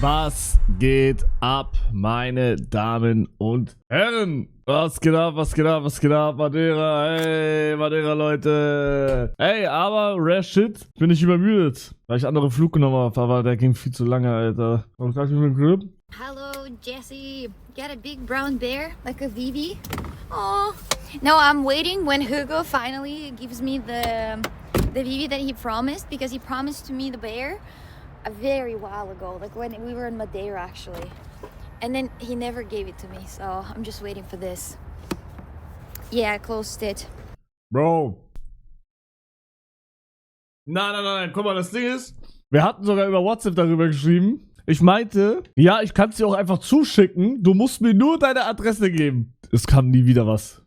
Was geht ab, meine Damen und Herren? Was geht ab, was geht ab, was geht ab, Madeira, hey, Madeira, Leute. Hey, aber rare shit, bin ich übermüdet, weil ich andere Flug genommen habe, aber der ging viel zu lange, Alter. Was sagst du mit dem Club? Hello, Jesse. Got a big brown bear, like a Vivi? Oh, no, I'm waiting when Hugo finally gives me the Vivi that he promised, because he promised to me the bear a very while ago, like when we were in Madeira, actually. And then he never gave it to me, so I'm just waiting for this. Yeah, I closed it. Bro. Nein, guck mal, das Ding ist, wir hatten sogar über WhatsApp darüber geschrieben. Ich meinte, ja, ich kann es dir auch einfach zuschicken, du musst mir nur deine Adresse geben. Es kam nie wieder was.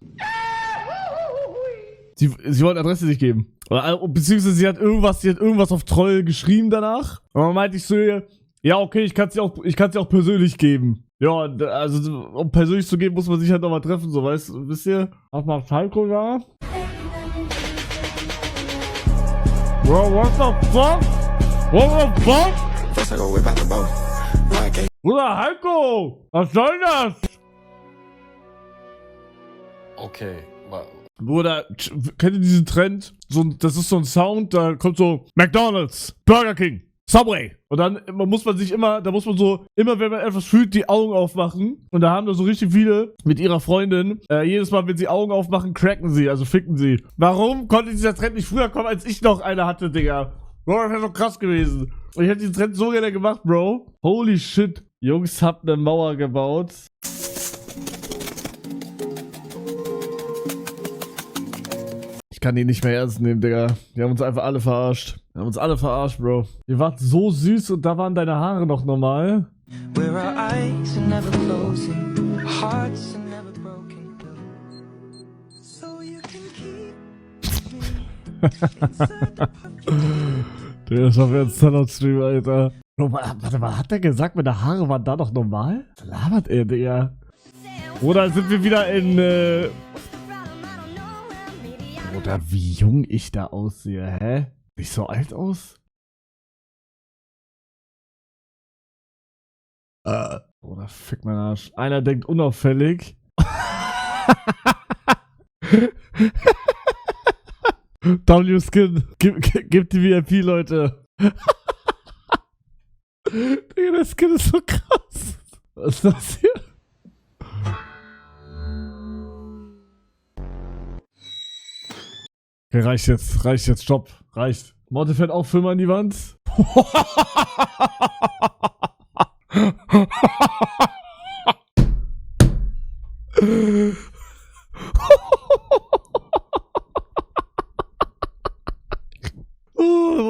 Sie wollte Adresse nicht geben. Oder, beziehungsweise sie hat irgendwas auf Troll geschrieben danach. Und dann meinte ich so, ja, okay, ich kann es dir auch persönlich geben. Ja, also um persönlich zu geben, muss man sich halt nochmal treffen, so, wisst ihr? Was macht Heiko da? Bro, what the fuck? What the fuck? Bruder, Heiko! Was soll das? Okay, Bruder, kennt ihr diesen Trend? Das ist so ein Sound, da kommt so McDonald's, Burger King, Subway. Und dann muss man immer wenn man etwas fühlt, die Augen aufmachen. Und da haben da so richtig viele mit ihrer Freundin, jedes Mal, wenn sie Augen aufmachen, cracken sie, also ficken sie. Warum konnte dieser Trend nicht früher kommen, als ich noch eine hatte, Digga? Bro, das wäre doch krass gewesen. Und ich hätte diesen Trend so gerne gemacht, Bro. Holy shit. Jungs, habt eine Mauer gebaut. Ich kann die nicht mehr ernst nehmen, Digga. Die haben uns einfach alle verarscht. Bro. Ihr wart so süß und da waren deine Haare noch normal. Where our eyes are never closing, hearts are never broken. So you can keep me inside the Digga, das war für ein Standard-Stream, Alter. Bro, warte mal, hat der gesagt, meine Haare waren da noch normal? Was labert er, Digga? Oder sind wir wieder in, Oder wie jung ich da aussehe, hä? Nicht so alt aus? Oder fick mein Arsch. Einer denkt unauffällig. W-Skin, gib die VIP, Leute. Digga, der Skin ist so krass. Was ist das hier? Okay, reicht jetzt, stopp, reicht. Morte fährt auch Filme an die Wand.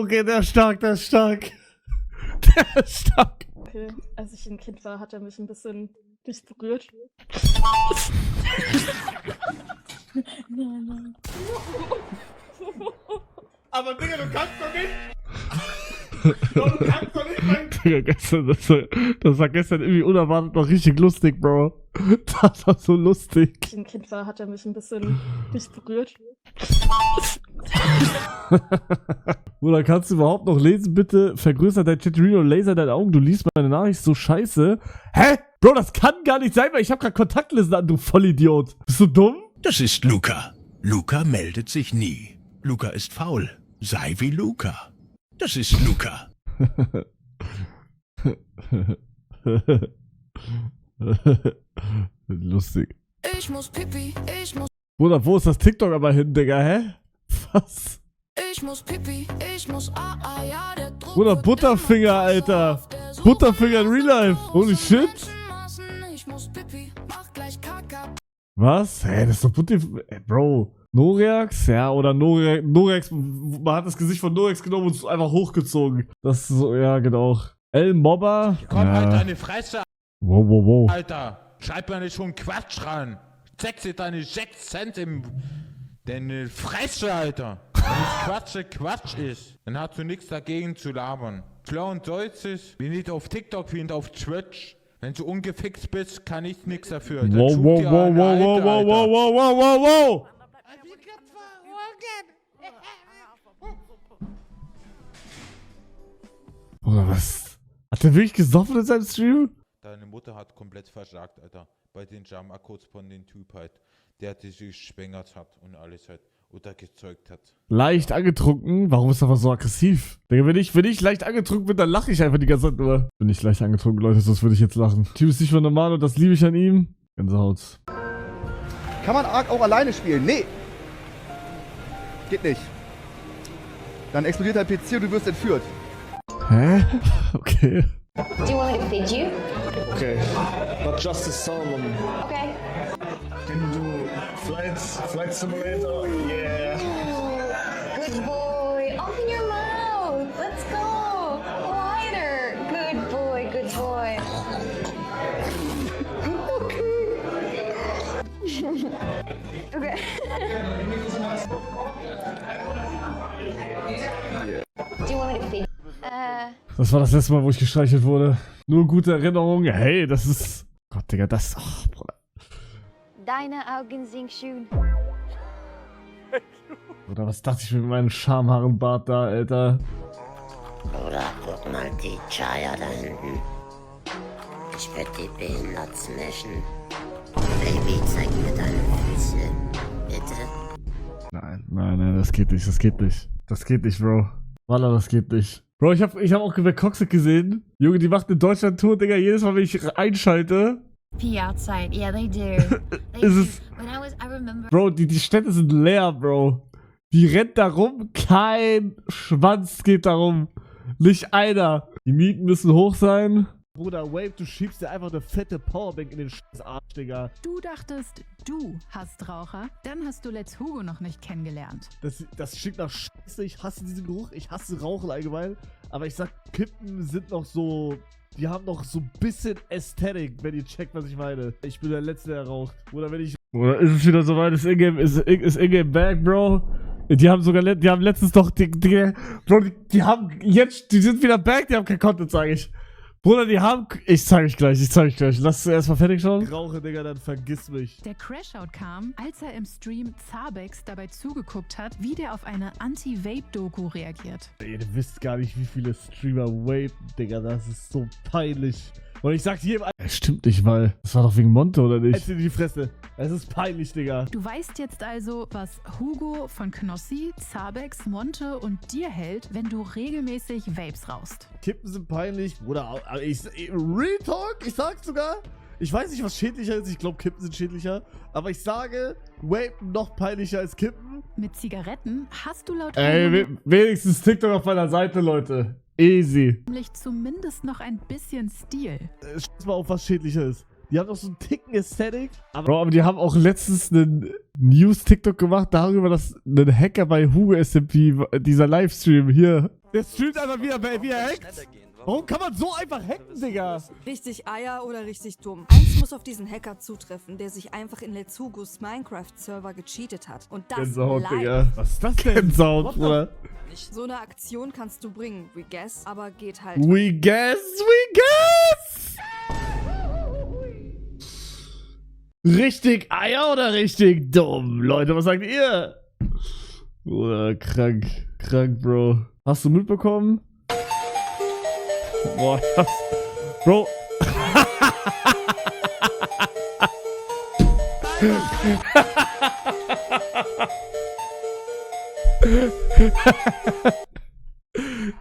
Okay, der ist stark. Okay, als ich ein Kind war, hat er mich ein bisschen berührt. Nein. Aber Digga, du kannst doch nicht. Digga, das war gestern irgendwie unerwartet noch richtig lustig, Bro. Das war so lustig. Als ich ein Kind war, hat er mich ein bisschen berührt. Bruder, kannst du überhaupt noch lesen? Bitte vergrößert dein Chatterino und laser deine Augen. Du liest meine Nachricht so scheiße. Hä? Bro, das kann gar nicht sein, weil ich habe gerade Kontaktlisten an, du Vollidiot. Bist du dumm? Das ist Luca. Luca meldet sich nie. Luca ist faul. Sei wie Luca. Das ist Luca. Lustig. Ich muss pipi, ich muss. Bruder, wo ist das TikTok aber hin, Digga, hä? Was? Ich muss pipi, ich muss ja, der Druck. Bruder, Butterfinger, Alter. Butterfinger in Real Life. Holy shit. Ich muss pipi, mach gleich Kaka. Was? Hä, das ist doch Butterfinger. Bro. Noreax? Ja, oder Noreax. Man hat das Gesicht von Noreax genommen und es einfach hochgezogen. Das ist so, ja, genau. El Mobber. komm halt deine Fresse, Wow. Alter. Schreib mir nicht schon Quatsch rein. Zeig dir deine 6 Cent deine Fresse, Alter. Wenn das Quatsch ist, dann hast du nichts dagegen zu labern. Klar und deutlich, wie nicht auf TikTok, wie nicht auf Twitch. Wenn du ungefixt bist, kann ich nichts dafür. Dann schub dir eine Alte, Alter. Wow. Bruder, was? Hat der wirklich gesoffen in seinem Stream? Deine Mutter hat komplett versagt, Alter. Bei den Jam-Akkords von dem Typ halt. Der sich geschwängert hat und alles halt. Oder gezeugt hat. Leicht angetrunken? Warum ist er aber so aggressiv? Digga, wenn ich leicht angetrunken bin, dann lache ich einfach die ganze Zeit nur. Bin ich leicht angetrunken, Leute, sonst würde ich jetzt lachen. Typ ist nicht mehr normal und das liebe ich an ihm. Gänsehaut. Kann man Ark auch alleine spielen? Nee. Geht nicht. Dann explodiert dein PC und du wirst entführt. Hä? Okay. Do you want me to feed you? Okay, but just a salmon. Okay. Can you do flight simulator? Yeah. Good boy. Open your mouth. Let's go. Wider. Good boy. Good boy. Okay. Do you want me to feed? Das war das letzte Mal, wo ich gestreichelt wurde. Nur gute Erinnerungen. Hey, das ist... Gott, Digga, das... Oh, Bruder. Deine Augen sind schön. Oder was dachte ich mit meinem Schamhaarenbart da, Alter? Bruder, guck mal die Chaya da hinten. Ich werd die behindert smashen. Baby, zeig mir deine Füße. Bitte? Nein, das geht nicht, das geht nicht. Das geht nicht, Bro. Wallah, das geht nicht. Bro, ich hab auch Rebecca Coxet gesehen. Junge, die macht eine Deutschland-Tour, Digga, jedes Mal, wenn ich einschalte. Pee outside. Yeah, they do. Ist es... I remember. Bro, die Städte sind leer, Bro. Die rennt da rum, kein Schwanz geht da rum. Nicht einer. Die Mieten müssen hoch sein. Bruder, Wave, du schiebst dir einfach eine fette Powerbank in den Arsch, Digga. Du dachtest, du hast Raucher? Dann hast du Let's Hugo noch nicht kennengelernt. Das stinkt nach Scheiße. Ich hasse diesen Geruch. Ich hasse Rauchen allgemein. Aber ich sag, Kippen sind noch so... Die haben noch so ein bisschen Ästhetik, wenn ihr checkt, was ich meine. Ich bin der Letzte, der raucht. Oder wenn ich... Oder ist es wieder soweit? Ist Ingame back, Bro? Die haben letztens doch... Bro, die sind wieder back, die haben kein Content, sage ich. Bruder, ich zeig mich gleich. Lass es erstmal fertig schauen. Rauche, Digga, dann vergiss mich. Der Crashout kam, als er im Stream Zabex dabei zugeguckt hat, wie der auf eine Anti-Vape-Doku reagiert. Ihr wisst gar nicht, wie viele Streamer vapen, Digga. Das ist so peinlich. Und ich sag jedem... Stimmt nicht, weil... Das war doch wegen Monte, oder nicht? Jetzt in die Fresse. Es ist peinlich, Digga. Du weißt jetzt also, was Hugo von Knossi, Zabex, Monte und dir hält, wenn du regelmäßig Vapes rauchst. Kippen sind peinlich. Bruder, Real Talk, ich sag's sogar. Ich weiß nicht, was schädlicher ist. Ich glaube, Kippen sind schädlicher. Aber ich sage, Vapen noch peinlicher als Kippen. Mit Zigaretten hast du laut wenigstens TikTok auf meiner Seite, Leute. Easy. nämlich zumindest noch ein bisschen Stil. Schau mal auf, was schädlicher ist. Die haben doch so einen Ticken Aesthetic. Aber die haben auch letztens einen News-TikTok gemacht darüber, dass ein Hacker bei Hugo SMP, dieser Livestream hier, der streamt einfach wie er hackt. Warum kann man so einfach hacken, Digga? Richtig Eier oder richtig dumm. Eins muss auf diesen Hacker zutreffen, der sich einfach in Let's Hugos Minecraft-Server gecheatet hat. Und das Gänsehaut, live. Digga. Was ist das denn? Gänsehaut, Bruder. So eine Aktion kannst du bringen, we guess, aber geht halt. We guess. Richtig Eier oder richtig dumm? Leute, was sagt ihr? Oder krank, Bro. Hast du mitbekommen? Boah, das... Bro.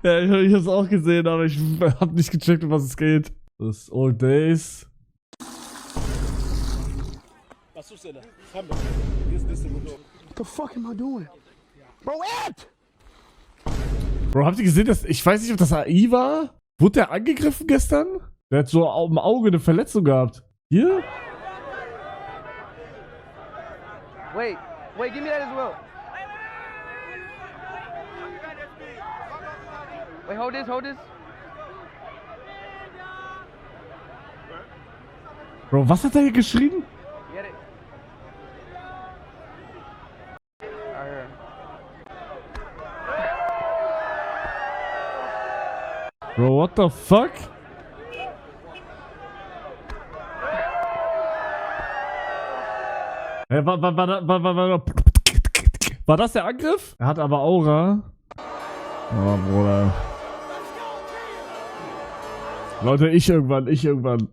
Ja, ich hab's auch gesehen, aber ich hab nicht gecheckt, um was es geht. Das ist Old Days. What the fuck am I doing? Bro, Ed! Bro, habt ihr gesehen, dass... Ich weiß nicht, ob das AI war? Wurde der angegriffen gestern? Der hat so im Auge eine Verletzung gehabt. Hier? Wait, give me that as well. Wait, hold this. Bro, was hat er hier geschrieben? Get it. Right here. Bro, what the fuck? Hey, war das der Angriff? Er hat aber Aura. Oh, Bruder. Leute, ich irgendwann.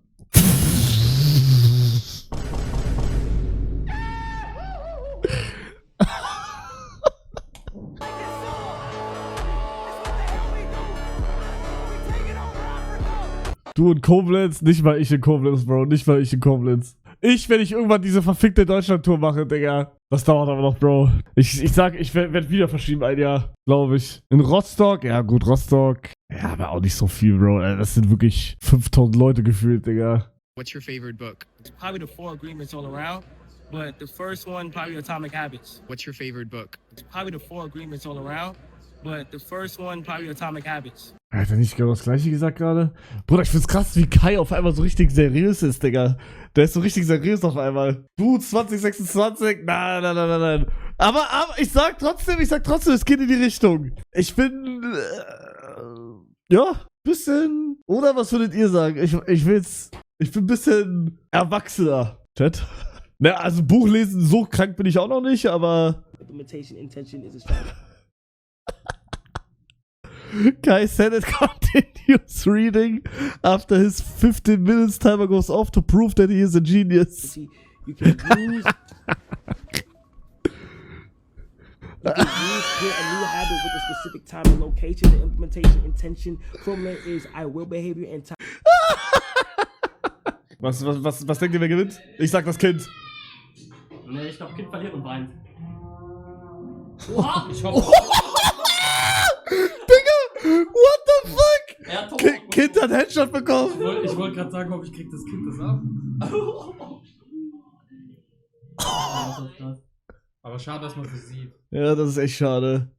Du in Koblenz, nicht mal ich in Koblenz, Bro, nicht mal ich in Koblenz. Wenn ich irgendwann diese verfickte Deutschland-Tour mache, Digga. Das dauert aber noch, Bro. Ich werde wieder verschieben ein Jahr, glaube ich. In Rostock, ja gut, Rostock. Ja, aber auch nicht so viel, Bro. Das sind wirklich 5000 Leute gefühlt, Digga. What's your favorite book? It's probably the 4 Agreements All Around, but the first one, probably Atomic Habits. What's your favorite book? It's probably the 4 Agreements All Around, but the first one, probably Atomic Habits. Hat er nicht genau das gleiche gesagt gerade? Bruder, ich find's krass, wie Kai auf einmal so richtig seriös ist, Digga. Der ist so richtig seriös auf einmal. Du, 2026? Nein. Aber ich sag trotzdem, es geht in die Richtung. Ich bin, ja, bisschen, oder was würdet ihr sagen? Ich bin ein bisschen erwachsener, Chat. Na, also Buch lesen, so krank bin ich auch noch nicht, aber... Implementation intention is a strategy. Kai said it continues reading after his 15 minutes timer goes off to prove that he is a genius. You can use a new habit with a specific time and location. The implementation intention formula is I will behavior and time. Was denkt ihr, wer gewinnt? Ich sag das Kind. Nee, ich glaube, Kind verliert und weint. Oha! Ich hoffe. Digga! What the fuck? Kind hat Headshot bekommen. Ich wollte gerade sagen, ob ich krieg das Kind das ab. Aber schade, dass man es sieht. Ja, das ist echt schade.